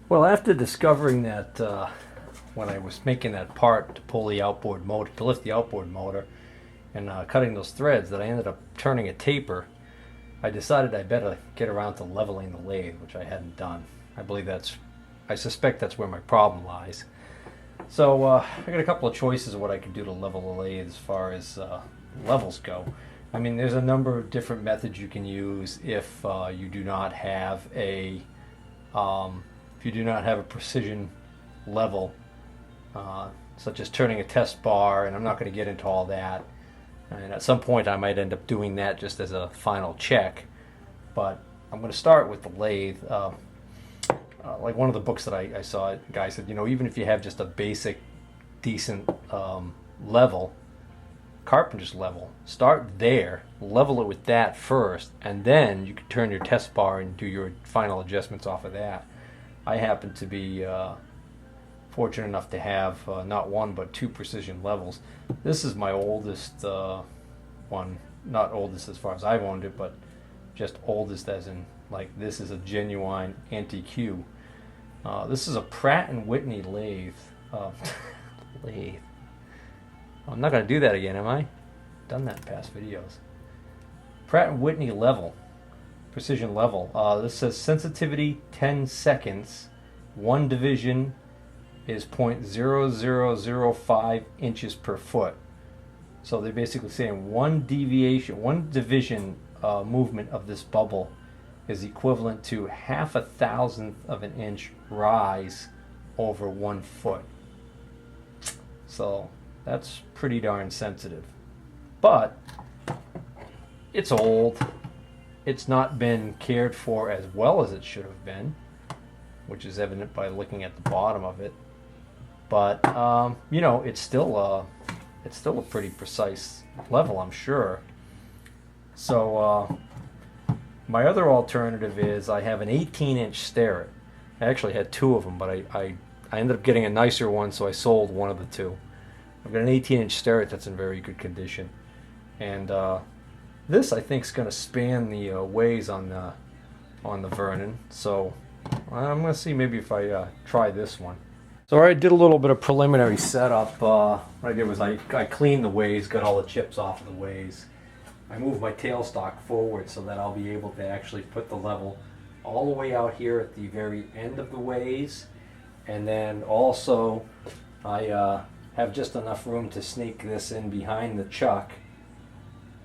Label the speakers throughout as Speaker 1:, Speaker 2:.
Speaker 1: Well, after discovering that when I was making that part to pull the outboard motor, to lift the outboard motor, and cutting those threads, that I ended up turning a taper, I decided I better get around to leveling the lathe, which I hadn't done. I suspect that's where my problem lies. So I got a couple of choices of what I could do to level the lathe as far as levels go. I mean, there's a number of different methods you can use if you do not have a precision level, such as turning a test bar, and I'm not going to get into all that. And at some point I might end up doing that just as a final check. But I'm going to start with the lathe. Like one of the books that I saw, a guy said, even if you have just a basic, decent level, carpenter's level, start there, level it with that first, and then you can turn your test bar and do your final adjustments off of that. I happen to be fortunate enough to have not one but two precision levels. This is my oldest one, not oldest as far as I've owned it, but just oldest as in, like, this is a genuine anti-Q. This is a Pratt & Whitney lathe. Lathe. I'm not going to do that again, am I? Done that in past videos. Pratt & Whitney level. Precision level. This says sensitivity 10 seconds. One division is 0.0005 inches per foot. So they're basically saying one division movement of this bubble is equivalent to 0.005 of an inch rise over 1 foot. So that's pretty darn sensitive. But it's old. It's not been cared for as well as it should have been, which is evident by looking at the bottom of it. But it's still a pretty precise level, I'm sure. So my other alternative is I have an 18-inch Starrett. I actually had two of them, but I ended up getting a nicer one, so I sold one of the two. I've got an 18-inch Starrett that's in very good condition, and this I think is going to span the ways on the Vernon. So I'm going to see maybe if I try this one. So I did a little bit of preliminary setup. What I did was I cleaned the ways, got all the chips off of the ways. I moved my tailstock forward so that I'll be able to actually put the level all the way out here at the very end of the ways, and then also I have just enough room to sneak this in behind the chuck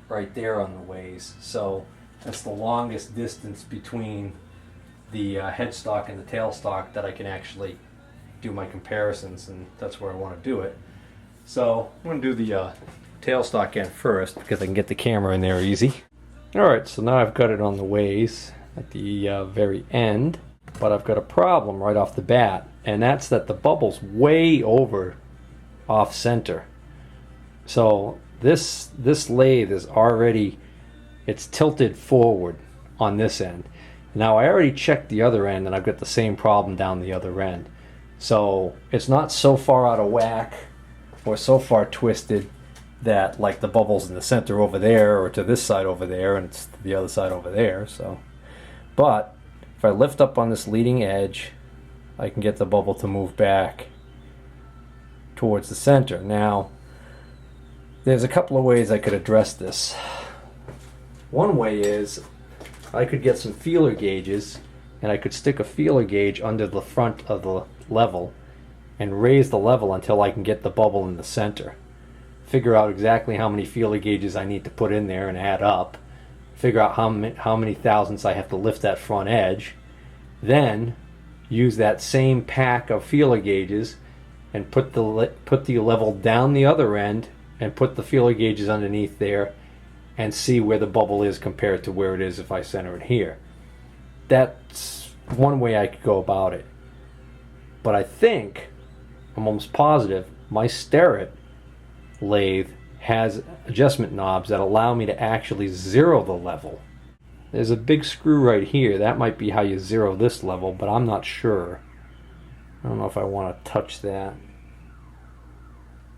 Speaker 1: right there on the ways. So that's the longest distance between the headstock and the tailstock that I can actually do my comparisons, and that's where I want to do it. So I'm going to do the tailstock end first because I can get the camera in there easy. Alright, so now I've got it on the ways at the very end, but I've got a problem right off the bat, and that's that the bubble's way over off center. So this lathe is already, it's tilted forward on this end. Now I already checked the other end, and I've got the same problem down the other end. So it's not so far out of whack or so far twisted that, like, the bubble's in the center over there or to this side over there and it's the other side over there. So, but if I lift up on this leading edge, I can get the bubble to move back towards the center. Now there's a couple of ways I could address this. One way is I could get some feeler gauges, and I could stick a feeler gauge under the front of the level and raise the level until I can get the bubble in the center. Figure out exactly how many feeler gauges I need to put in there and add up. Figure out how many thousandths I have to lift that front edge. Then use that same pack of feeler gauges and put the level down the other end and put the feeler gauges underneath there and see where the bubble is compared to where it is if I center it here. That's one way I could go about it. But I think, I'm almost positive, my Starrett lathe has adjustment knobs that allow me to actually zero the level. There's a big screw right here. That might be how you zero this level, but I'm not sure. I don't know if I want to touch that,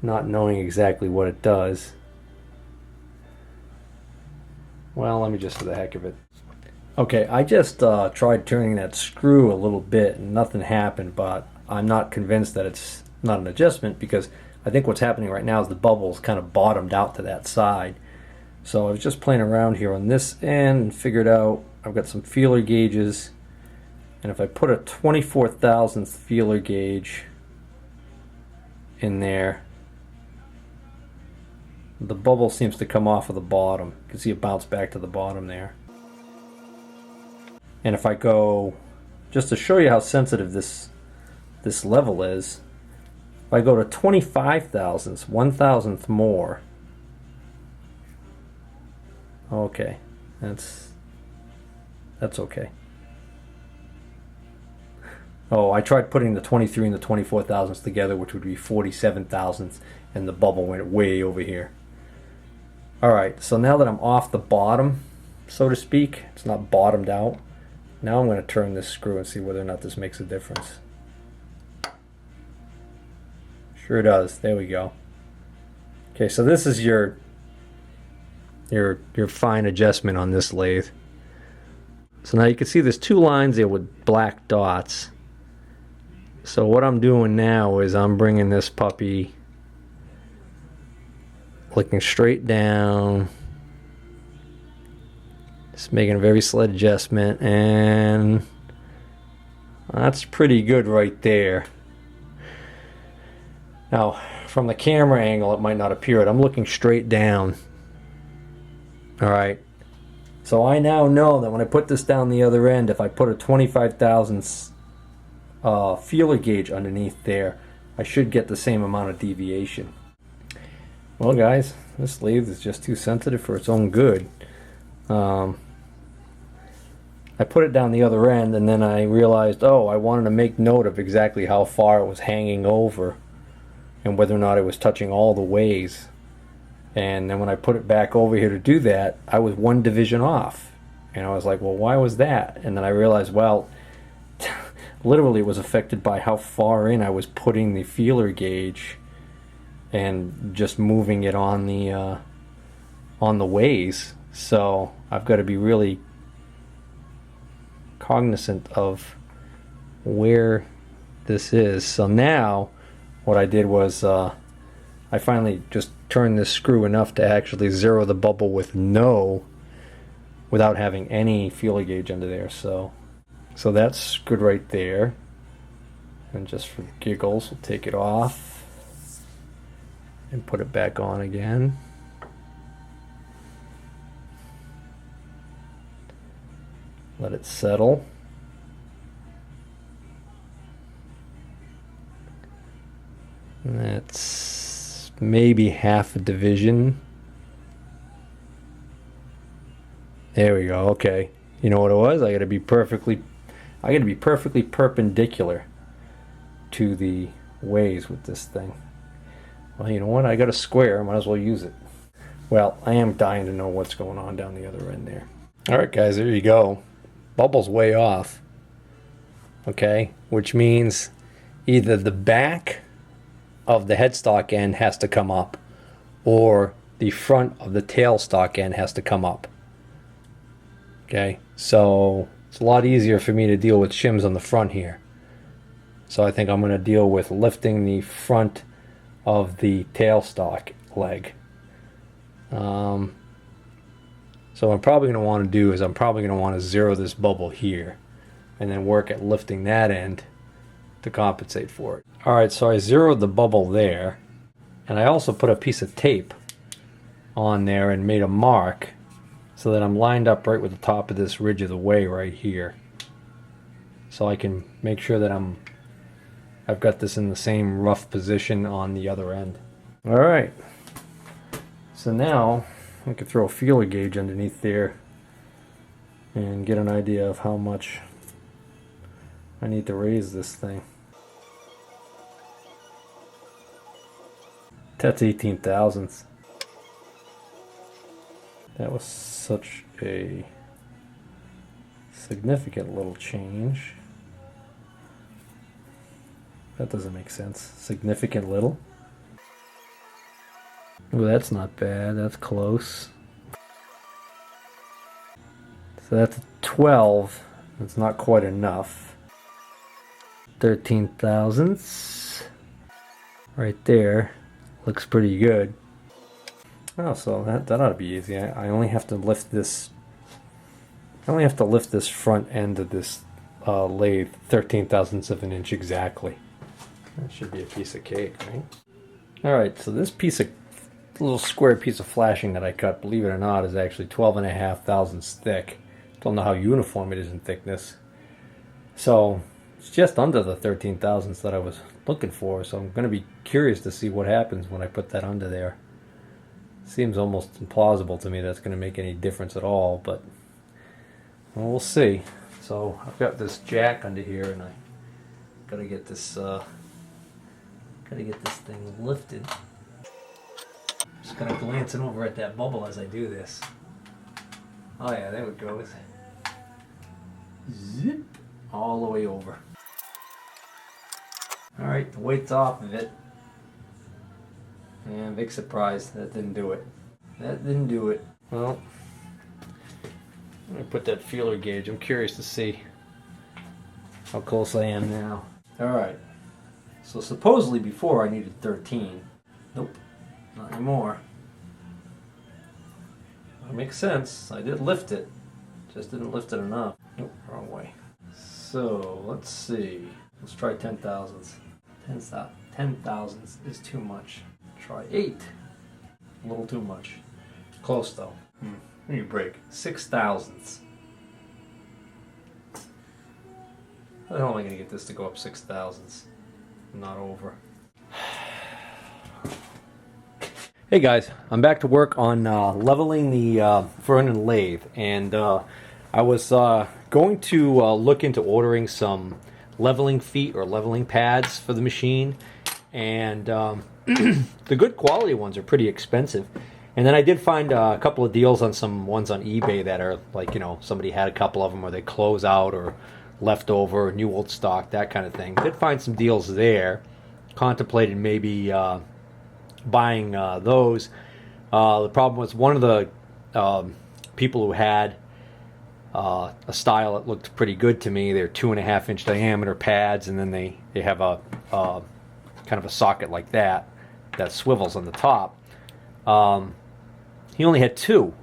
Speaker 1: not knowing exactly what it does. Well, let me just, for the heck of it. Okay, I just tried turning that screw a little bit and nothing happened, but I'm not convinced that it's not an adjustment because I think what's happening right now is the bubbles kind of bottomed out to that side. So I was just playing around here on this end and figured out I've got some feeler gauges, and if I put a 24 thousandth feeler gauge in there, the bubble seems to come off of the bottom. You can see it bounce back to the bottom there. And if I go, just to show you how sensitive this level is, if I go to 25 thousandths, 1,000th more, okay, that's okay. Oh, I tried putting the 23 and the 24 thousandths together, which would be 47 thousandths, and the bubble went way over here. Alright, so now that I'm off the bottom, so to speak, it's not bottomed out, now I'm going to turn this screw and see whether or not this makes a difference. Sure does. There we go. Okay, so this is your fine adjustment on this lathe. So now you can see there's two lines there with black dots. So what I'm doing now is I'm bringing this puppy, looking straight down, just making a very slight adjustment, and that's pretty good right there. Now, from the camera angle, it might not appear it. I'm looking straight down. Alright. So I now know that when I put this down the other end, if I put a 25 thousandths feeler gauge underneath there, I should get the same amount of deviation. Well guys, this lathe is just too sensitive for its own good. I put it down the other end and then I realized, oh, I wanted to make note of exactly how far it was hanging over and whether or not it was touching all the ways. And then when I put it back over here to do that, I was one division off. And I was like, well, why was that? And then I realized, well, literally it was affected by how far in I was putting the feeler gauge and just moving it on the ways. So I've got to be really cognizant of where this is. So now what I did was I finally just turned this screw enough to actually zero the bubble without having any feeler gauge under there. So that's good right there. And just for giggles, we'll take it off and put it back on again. Let it settle. And that's maybe half a division. There we go. Okay. You know what it was? I got to be perfectly perpendicular to the ways with this thing. Well, you know what? I got a square. I might as well use it. Well, I am dying to know what's going on down the other end there. All right, guys, there you go. Bubble's way off. Okay, which means either the back of the headstock end has to come up or the front of the tailstock end has to come up. Okay, so it's a lot easier for me to deal with shims on the front here. So I think I'm going to deal with lifting the front of the tailstock leg. So what I'm probably going to want to do is I'm probably going to want to zero this bubble here and then work at lifting that end to compensate for it. Alright, so I zeroed the bubble there, and I also put a piece of tape on there and made a mark so that I'm lined up right with the top of this ridge of the way right here. So I can make sure that I've got this in the same rough position on the other end. Alright, so now I could throw a feeler gauge underneath there and get an idea of how much I need to raise this thing. That's 18 thousandths. That was such a significant little change. That doesn't make sense. Significant little? Oh, that's not bad. That's close. So that's 12. That's not quite enough. 13 thousandths. Right there. Looks pretty good. Oh, so that ought to be easy. I only have to lift this. I only have to lift this front end of this lathe 13 thousandths of an inch exactly. That should be a piece of cake, right? Alright, so this little square piece of flashing that I cut, believe it or not, is actually 12.5 thousandths thick. Don't know how uniform it is in thickness. So it's just under the 13 thousandths that I was looking for, so I'm going to be curious to see what happens when I put that under there. Seems almost implausible to me that's going to make any difference at all, but well, we'll see. So I've got this jack under here, and I got to get this thing lifted. Just kind of glancing over at that bubble as I do this. Oh yeah, there it goes. Zip, all the way over. Alright, the weight's off of it. And big surprise, that didn't do it. That didn't do it. Well, I'm gonna put that feeler gauge. I'm curious to see how close I am now. Alright, so supposedly before I needed 13. Nope, not anymore. That makes sense. I did lift it, just didn't lift it enough. Nope, wrong way. So let's see. Let's try 10 thousandths. 10 thousandths is too much. Try 8. A little too much. Close though. Give me a break. 6 thousandths. How the hell am I going to get this to go up 6 thousandths? Not over. Hey guys, I'm back to work on leveling the Vernon Lathe, and I was going to look into ordering some leveling feet or leveling pads for the machine, and the good quality ones are pretty expensive. And then I did find a couple of deals on some ones on eBay that are like, you know, somebody had a couple of them, or they close out, or leftover, new old stock, that kind of thing. Did find some deals there. Contemplated maybe buying those. The problem was one of the people who had a style that looked pretty good to me. They're 2.5 inch diameter pads, and then they have a kind of a socket like that swivels on the top. He only had 2,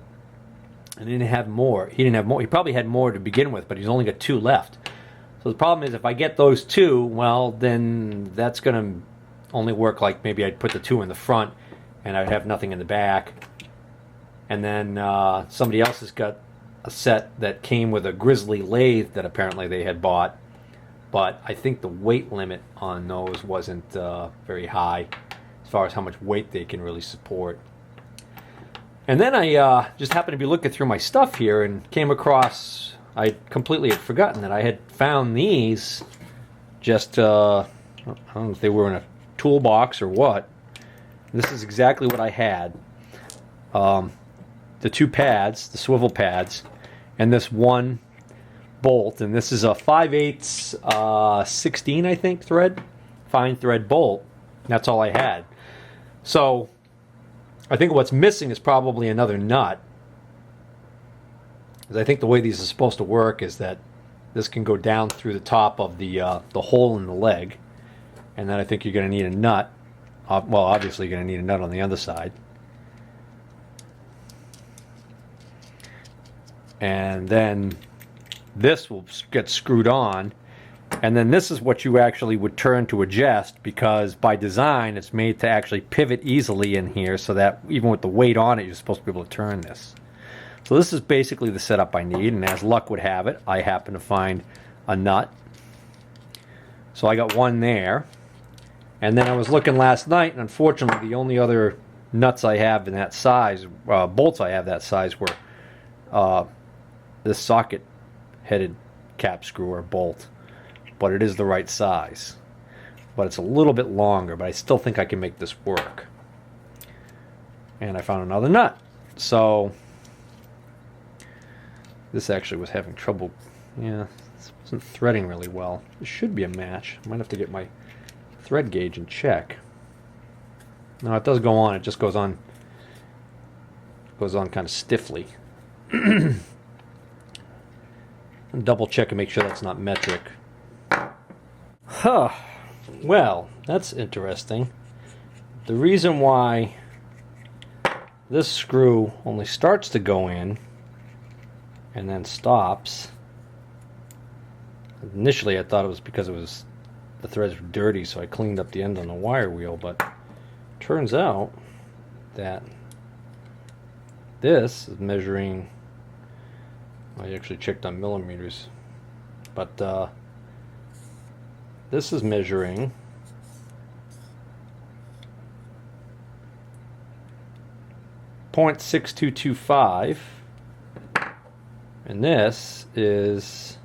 Speaker 1: and he didn't have more. He probably had more to begin with, but he's only got 2 left. So the problem is, if I get those 2, well, then that's going to only work like maybe I'd put the 2 in the front, and I'd have nothing in the back. And then somebody else has got a set that came with a Grizzly lathe that apparently they had bought, but I think the weight limit on those wasn't very high as far as how much weight they can really support. And then I just happened to be looking through my stuff here and came across, I completely had forgotten that I had found these just, I don't know if they were in a toolbox or what. This is exactly what I had. The 2 pads, the swivel pads, and this one bolt, and this is a 5/8 16, I think, thread, fine thread bolt. That's all I had. So I think what's missing is probably another nut, because I think the way these are supposed to work is that this can go down through the top of the hole in the leg, and then I think you're going to need a nut. Well, obviously you're going to need a nut on the other side. And then this will get screwed on, and then this is what you actually would turn to adjust, because by design it's made to actually pivot easily in here, so that even with the weight on it, you're supposed to be able to turn this. So this is basically the setup I need, and as luck would have it, I happen to find a nut. So I got one there, and then I was looking last night, and unfortunately the only other nuts I have in that size, bolts I have that size, were this socket headed cap screw or bolt, but it is the right size, but it's a little bit longer, but I still think I can make this work. And I found another nut. So this actually was having trouble. Yeah, this wasn't threading really well. This should be a match. I might have to get my thread gauge and check. No, it does go on. It just goes on kind of stiffly. double check and make sure that's not metric. Huh. Well, that's interesting. The reason why this screw only starts to go in and then stops. Initially I thought it was because the threads were dirty, so I cleaned up the end on the wire wheel, but turns out that this is measuring, I actually checked on millimeters, but this is measuring 0.6225, and this is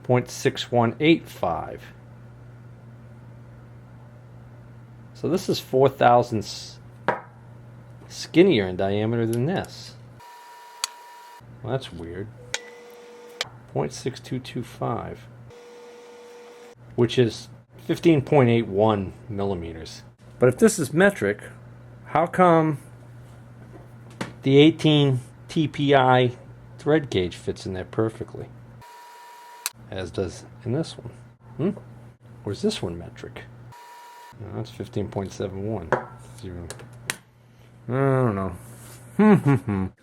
Speaker 1: 0.6185. So this is 4 thousandths skinnier in diameter than this. Well, that's weird. 0.6225, which is 15.81 millimeters. But if this is metric, how come the 18 TPI thread gauge fits in there perfectly, as does in this one? Or is this one metric? No, that's 15.71. I don't know.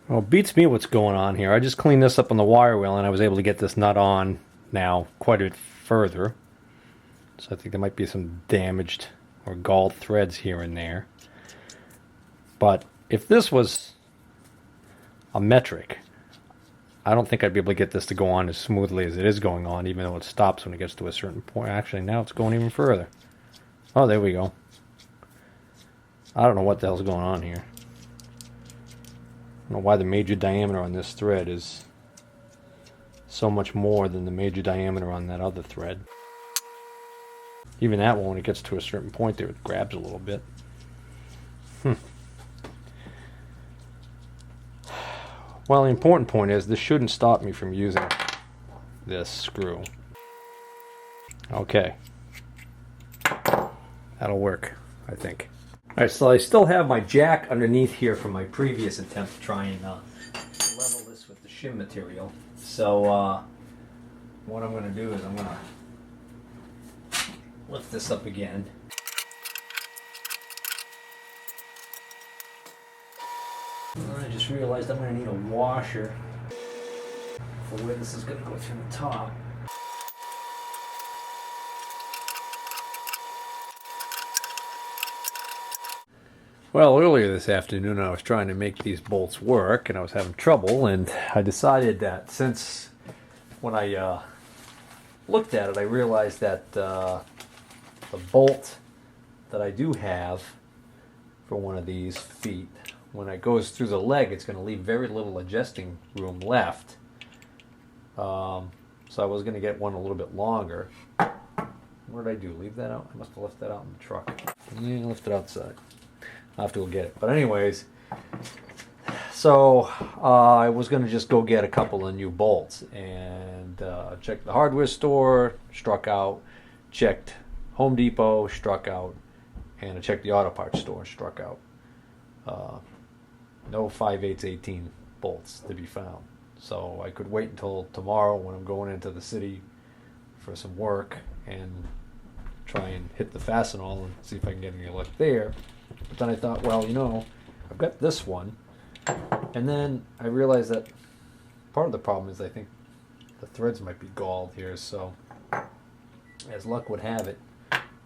Speaker 1: Well, beats me what's going on here. I just cleaned this up on the wire wheel and I was able to get this nut on now quite a bit further. So I think there might be some damaged or galled threads here and there. But if this was a metric, I don't think I'd be able to get this to go on as smoothly as it is going on, even though it stops when it gets to a certain point. Actually, now it's going even further. Oh, there we go. I don't know what the hell's going on here. I don't know why the major diameter on this thread is so much more than the major diameter on that other thread. Even that one, when it gets to a certain point there, it grabs a little bit. Well, the important point is this shouldn't stop me from using this screw. Okay. That'll work, I think. Alright, so I still have my jack underneath here from my previous attempt to try and level this with the shim material. So what I'm going to do is I'm going to lift this up again. I just realized I'm going to need a washer for where this is going to go through the top. Well, earlier this afternoon I was trying to make these bolts work and I was having trouble, and I decided that since when I looked at it I realized that the bolt that I do have for one of these feet, when it goes through the leg, it's going to leave very little adjusting room left. So I was going to get one a little bit longer. What did I do? Leave that out? I must have left that out in the truck. Yeah, left it outside. I'll have to go get it. But anyways, so I was going to just go get a couple of new bolts and checked the hardware store, struck out, checked Home Depot, struck out, and I checked the auto parts store, struck out. No 5/8/18 bolts to be found. So I could wait until tomorrow when I'm going into the city for some work and try and hit the Fastenal and see if I can get any luck there. But then I thought, well, you know, I've got this one. And then I realized that part of the problem is I think the threads might be galled here. So as luck would have it,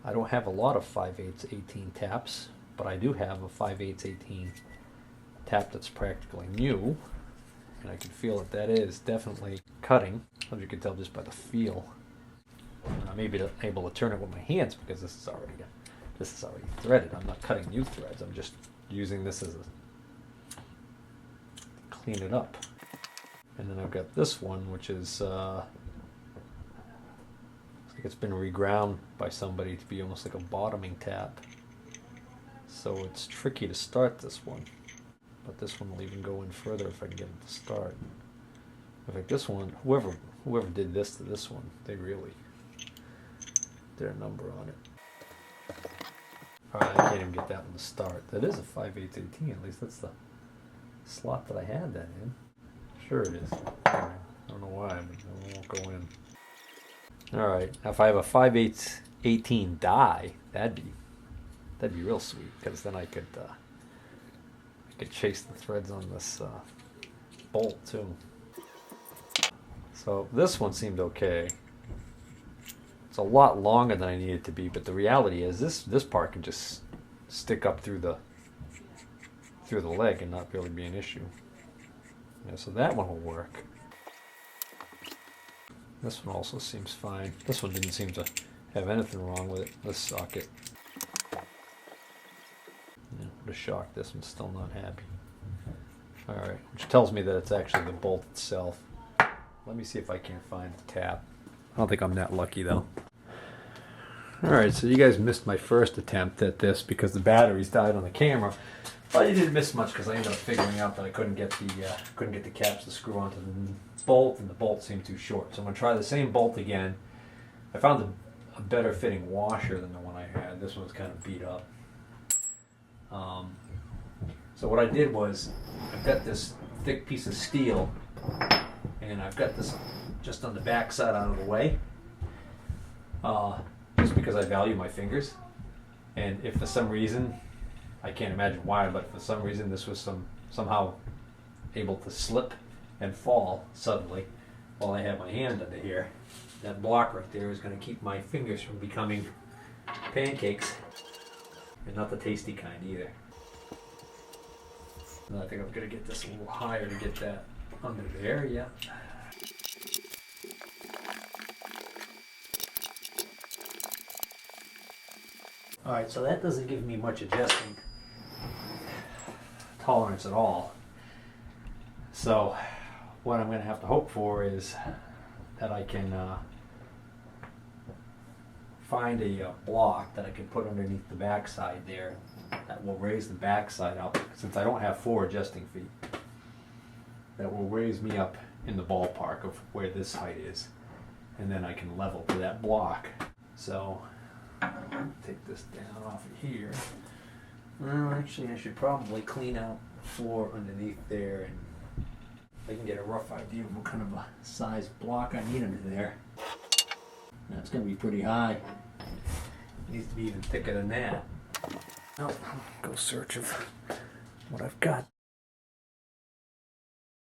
Speaker 1: I don't have a lot of 5/8/18 taps, but I do have a 5/8/18 tap that's practically new, and I can feel that is definitely cutting, as you can tell just by the feel. I'm able to turn it with my hands because this is already threaded. I'm not cutting new threads. I'm just using this as a clean it up. And then I've got this one, which is I think it's been reground by somebody to be almost like a bottoming tap. So it's tricky to start this one. But this one will even go in further if I can get it to start. In fact, this one, whoever did this to this one, they really did a number on it. Alright, I can't even get that one to start. That is a 5/8/18, at least that's the slot that I had that in. Sure it is. Anyway, I don't know why, but it won't go in. Alright, now if I have a 5/8 18 die, that'd be real sweet, because then I could chase the threads on this bolt too. So this one seemed okay. It's a lot longer than I need it to be, but the reality is this part can just stick up through the leg and not really be an issue. Yeah, so that one will work. This one also seems fine. This one didn't seem to have anything wrong with it. This socket. Yeah, what a shock, this one's still not happy. Alright, which tells me that it's actually the bolt itself. Let me see if I can find the tap. I don't think I'm that lucky though. Alright, so you guys missed my first attempt at this because the batteries died on the camera. But you didn't miss much because I ended up figuring out that I couldn't get the caps to screw onto the bolt, and the bolt seemed too short. So I'm going to try the same bolt again. I found a better fitting washer than the one I had. This one was kind of beat up. So what I did was, I've got this thick piece of steel, and I've got this just on the back side out of the way, just because I value my fingers. And if for some reason, I can't imagine why, but for some reason this was somehow able to slip and fall suddenly while I have my hand under here, that block right there is going to keep my fingers from becoming pancakes, and not the tasty kind either. And I think I'm going to get this a little higher to get that under there. Yeah. Alright, so that doesn't give me much adjusting tolerance at all. So what I'm going to have to hope for is that I can find a block that I can put underneath the backside there that will raise the backside up, since I don't have 4 adjusting feet. That will raise me up in the ballpark of where this height is, and then I can level to that block. So take this down off of here. Well, actually I should probably clean out the floor underneath there, and I can get a rough idea of what kind of a size block I need under there. That's going to be pretty high. It needs to be even thicker than that. Oh, go search of what I've got.